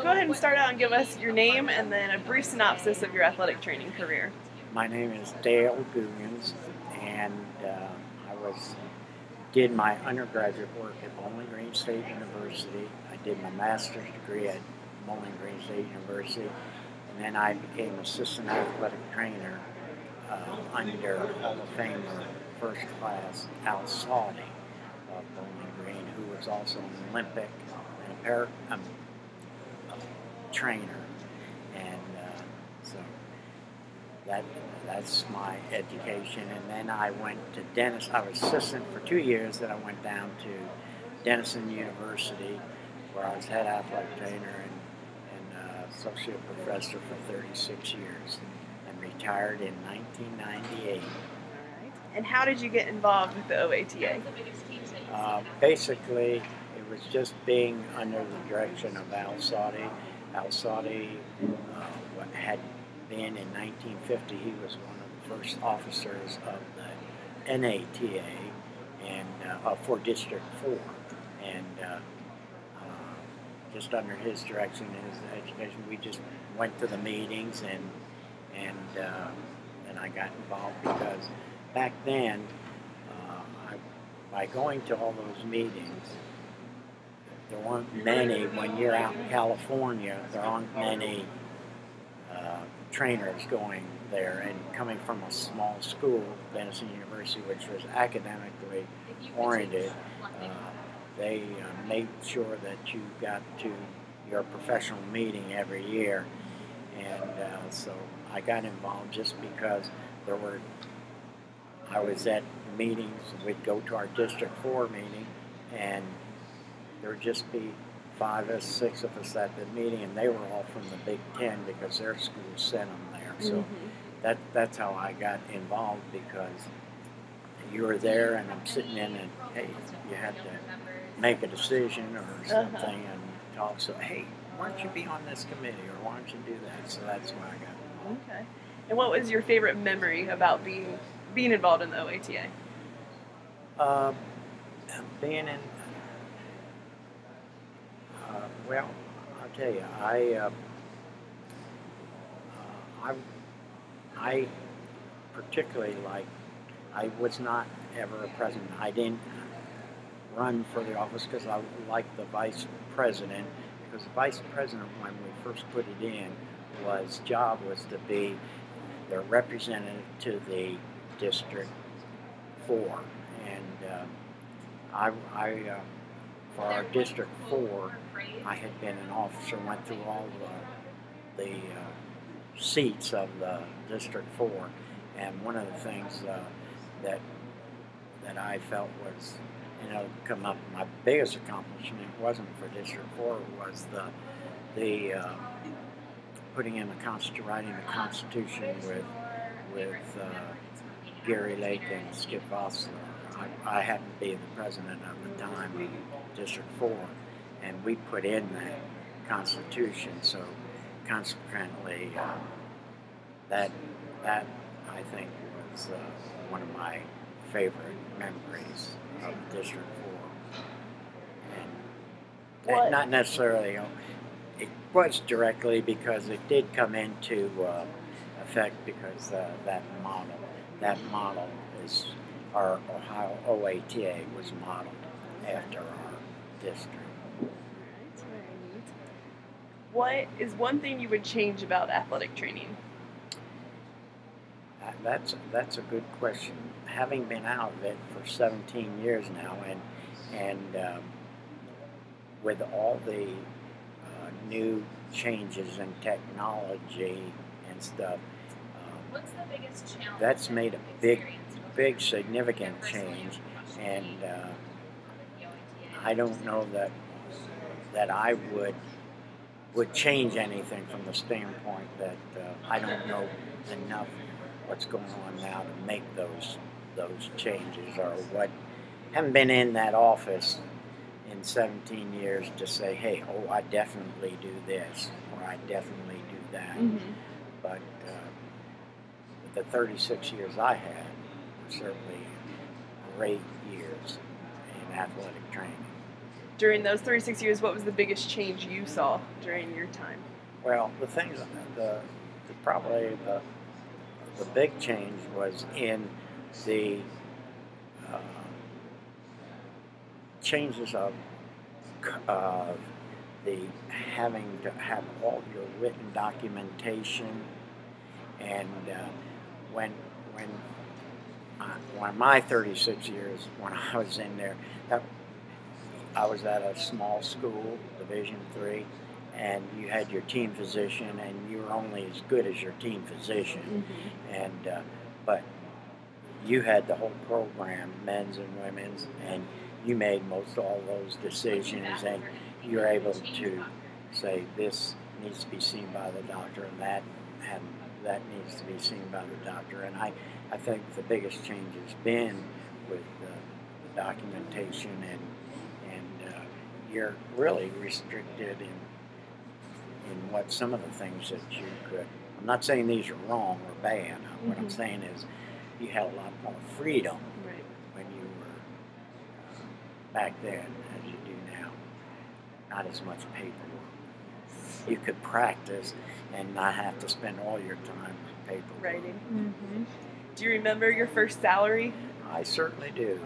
Go ahead and start out and give us your name and then a brief synopsis of your athletic training career. My name is Dale Googins, and I did my undergraduate work at Bowling Green State University. I did my master's degree at Bowling Green State University, and then I became assistant athletic trainer under Hall of Famer first class Al Saudi of Bowling Green, who was also an Olympic and trainer, and so that's my education. And then I went to Denison. I was assistant for 2 years. Then I went down to Denison University, where I was head athletic trainer and associate professor for 36 years, and retired in 1998. All right. And how did you get involved with the OATA? Basically, it was just being under the direction of Al Saudi. Al Saudi had been in 1950. He was one of the first officers of the NATA and for District 4, and just under his direction, his education, we just went to the meetings, and I got involved because back then, by going to all those meetings, there weren't many. When you're out in California, there aren't many trainers going there, and coming from a small school, Denison University, which was academically oriented, they made sure that you got to your professional meeting every year, and so I got involved just because I was at meetings. We'd go to our District 4 meeting, and there would just be 5 or 6 of us at the meeting, and they were all from the Big Ten because their school sent them there. So that's how I got involved, because you were there, and I'm sitting in, and hey, you had to make a decision or something and talk. So hey, why don't you be on this committee, or why don't you do that? So that's why I got involved. Okay. And what was your favorite memory about being involved in the OATA? Being in, well, I'll tell you, I particularly I was not ever a president. I didn't run for the office because I liked the vice president, because the vice president, when we first put it in, job was to be the representative to the District 4, and for our District 4, I had been an officer, went through all the seats of the District 4, and one of the things that I felt was, come up, my biggest accomplishment wasn't for District 4, was the putting in writing the Constitution with Gary Lake and Skip Vossler. I happened to be the president at the time of District 4, and we put in that Constitution. So consequently, that I think was one of my favorite memories of District 4. And not necessarily, it was directly, because it did come into effect, because that model is, our Ohio OATA was modeled after our district. That's very neat. What is one thing you would change about athletic training? That's a good question. Having been out of it for 17 years now, and with all the new changes in technology and stuff, what's the biggest challenge that's made a big significant change, and I don't know that I would change anything, from the standpoint that I don't know enough what's going on now to make those changes, or what. Haven't been in that office in 17 years to say, hey, I definitely do this, or I definitely do that. But the 36 years I had were certainly great years in athletic training. during those 36 years, what was the biggest change you saw during your time? Well, probably the big change was in the uh, changes of the having to have all your written documentation, and when when when my 36 years, when I was in there, I was at a small school, Division III, and you had your team physician, and you were only as good as your team physician. Mm-hmm. And but you had the whole program, men's and women's, and you made most all those decisions, and you were able to say this needs to be seen by the doctor, and that needs to be seen by the doctor. And I think the biggest change has been with the documentation, and you're really restricted in what some of the things that you could. I'm not saying these are wrong or bad. What I'm saying is you had a lot more freedom when you were back then as you do now. Not as much paperwork. You could practice and not have to spend all your time with paperwork. Writing. Mm-hmm. Do you remember your first salary? I certainly do.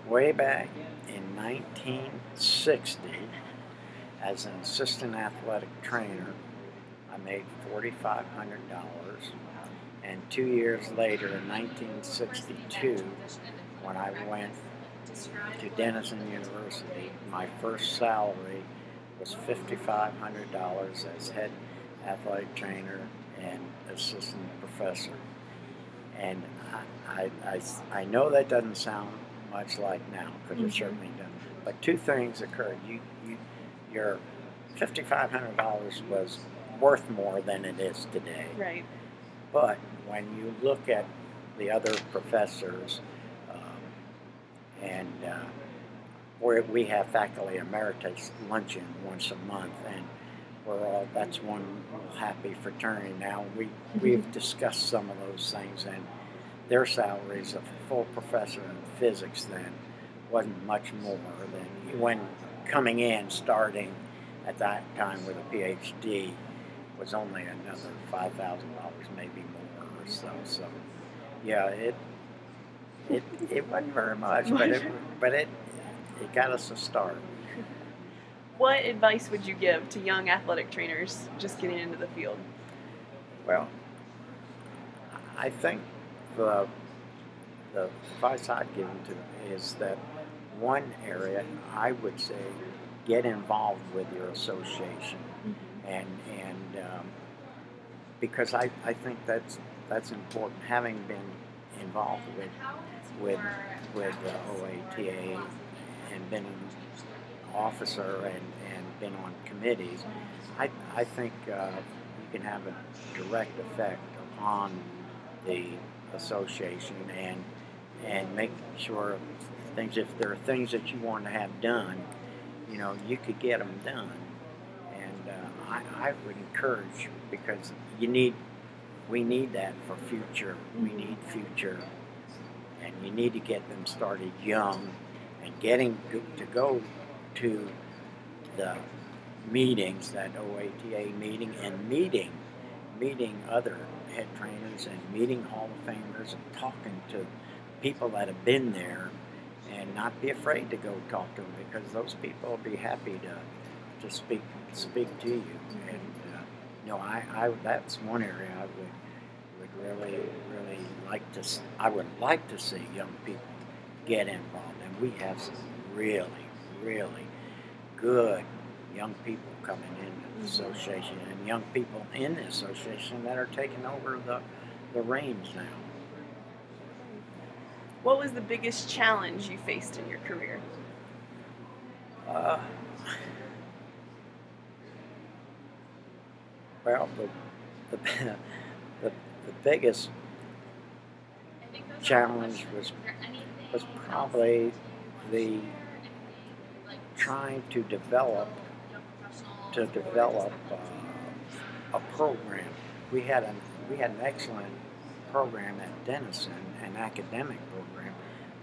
Way back in 1960, as an assistant athletic trainer, I made $4,500. And 2 years later, in 1962, when I went to Denison University, my first salary was $5,500 as head athletic trainer and assistant professor. And I know that doesn't sound much like now, because it certainly doesn't. But two things occurred. Your $5,500 was worth more than it is today. Right. But when you look at the other professors, where we have faculty emeritus luncheon once a month, and that's one happy fraternity now. We've discussed some of those things, and their salaries of a full professor in physics then wasn't much more than when coming in, starting at that time with a PhD, was only another $5,000, maybe more or so. So, yeah, it wasn't very much, but it got us a start. What advice would you give to young athletic trainers just getting into the field? Well, I think the advice I'd give them is that one area I would say, get involved with your association, and because I think that's important. Having been involved with OATA and been an officer and been on committees, I think you can have a direct effect upon the association and make sure things, if there are things that you want to have done, you could get them done. And I would encourage, because we need that for future. We need future, and you need to get them started young, and getting to go to the meetings, that OATA meeting, and meeting other head trainers, and meeting Hall of Famers, and talking to people that have been there, and not be afraid to go talk to them, because those people will be happy to speak to you. And that's one area I would really like to. I would like to see young people get involved, and we have some really good young people coming in the association, and young people in the association that are taking over the reins now. What was the biggest challenge you faced in your career? Well, the biggest challenge was probably the trying to develop a program. We had an excellent program at Denison, an academic program,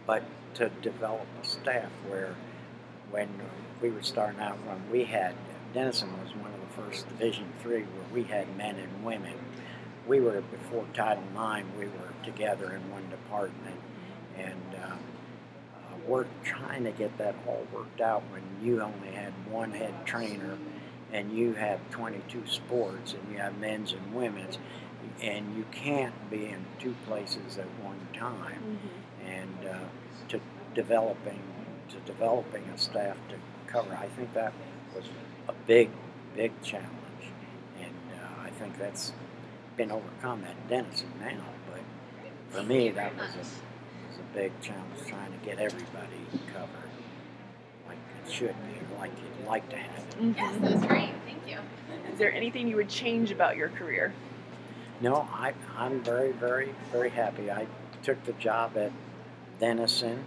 but to develop a staff where when we were starting out, when we had, Denison was one of the first Division III where we had men and women. We were, before Title IX, we were together in one department, and we're trying to get that all worked out when you only had one head trainer and you have 22 sports and you have men's and women's, and you can't be in two places at one time. And to developing a staff to cover, I think that was a big challenge, and I think that's been overcome at Denison now. But for me, that was a big challenge, trying to get everybody covered like it should be, like you'd like to have it. Yes, that was great. Thank you. Is there anything you would change about your career? No, I'm very happy. I took the job at Denison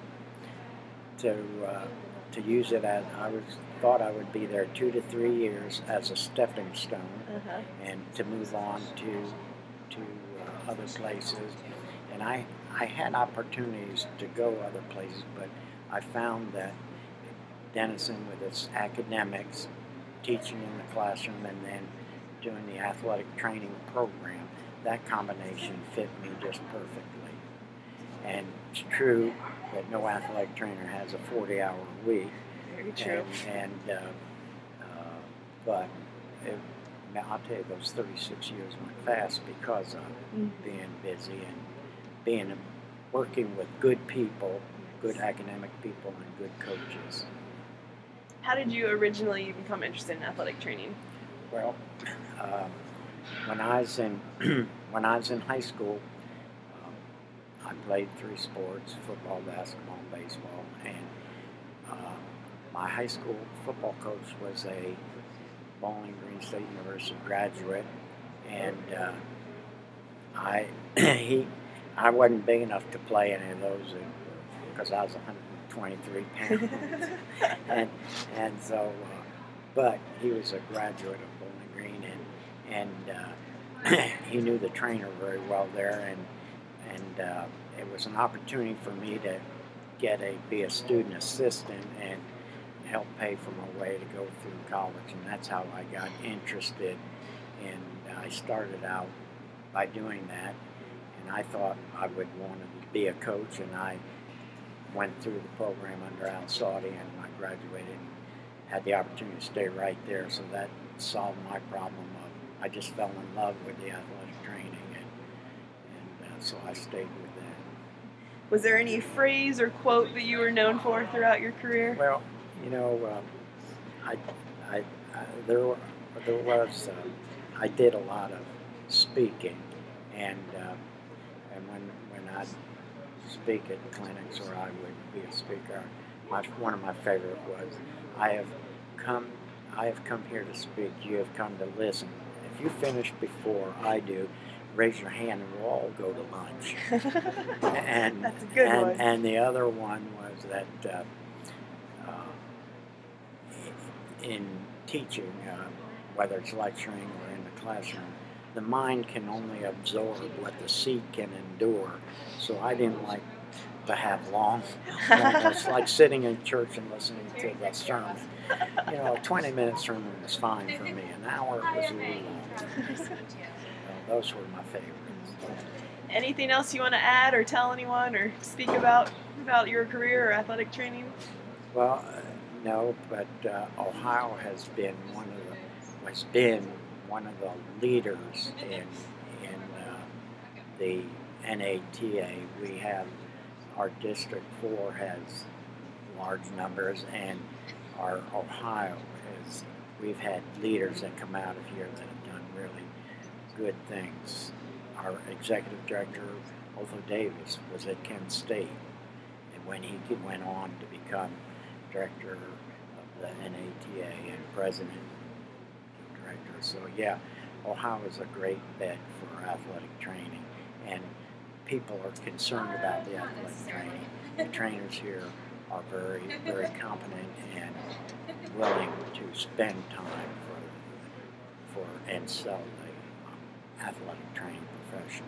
to use it as thought I would be there 2 to 3 years as a stepping stone, and to move on to other places. And I had opportunities to go other places, but I found that Denison, with its academics, teaching in the classroom, and then doing the athletic training program, that combination fit me just perfectly. And it's true that no athletic trainer has a 40-hour week. Very true. But I'll tell you, those 36 years went fast because of being busy and working with good people, good academic people, and good coaches. How did you originally become interested in athletic training? Well, when I was in high school, I played 3 sports: football, basketball, and baseball. And my high school football coach was a Bowling Green State University graduate, and I wasn't big enough to play any of those because I was 123 pounds, and so. But he was a graduate of Bowling Green, and he knew the trainer very well there, and it was an opportunity for me to be a student assistant and help pay for my way to go through college, and that's how I got interested. And I started out by doing that, and I thought I would want to be a coach, and I went through the program under Al Saudi, and I graduated and had the opportunity to stay right there, so that solved my problem of, I just fell in love with the athletic training, and so I stayed with that. Was there any phrase or quote that you were known for throughout your career? Well, you know, I did a lot of speaking, and when I speak at clinics or I would be a speaker, one of my favorite was, I have come here to speak, you have come to listen. If you finish before I do, raise your hand and we'll all go to lunch. And that's a good one. And the other one was that in teaching, whether it's lecturing or in the classroom, the mind can only absorb what the seat can endure. So I didn't like to have long it's like sitting in church and listening to the sermon. You know, a 20-minute sermon was fine for me. An hour was a little long. So those were my favorites. Anything else you want to add or tell anyone or speak about your career or athletic training? Well, no, but Ohio has been one of the leaders in the NATA. We have our District 4 has large numbers, and our Ohio we've had leaders that come out of here that have done really good things. Our executive director, Otho Davis, was at Kent State, and when he went on to become director of the NATA and president and director. So yeah, Ohio is a great bed for athletic training, and people are concerned about the athletic training. The trainers here are very competent and willing to spend time for and sell the athletic training profession.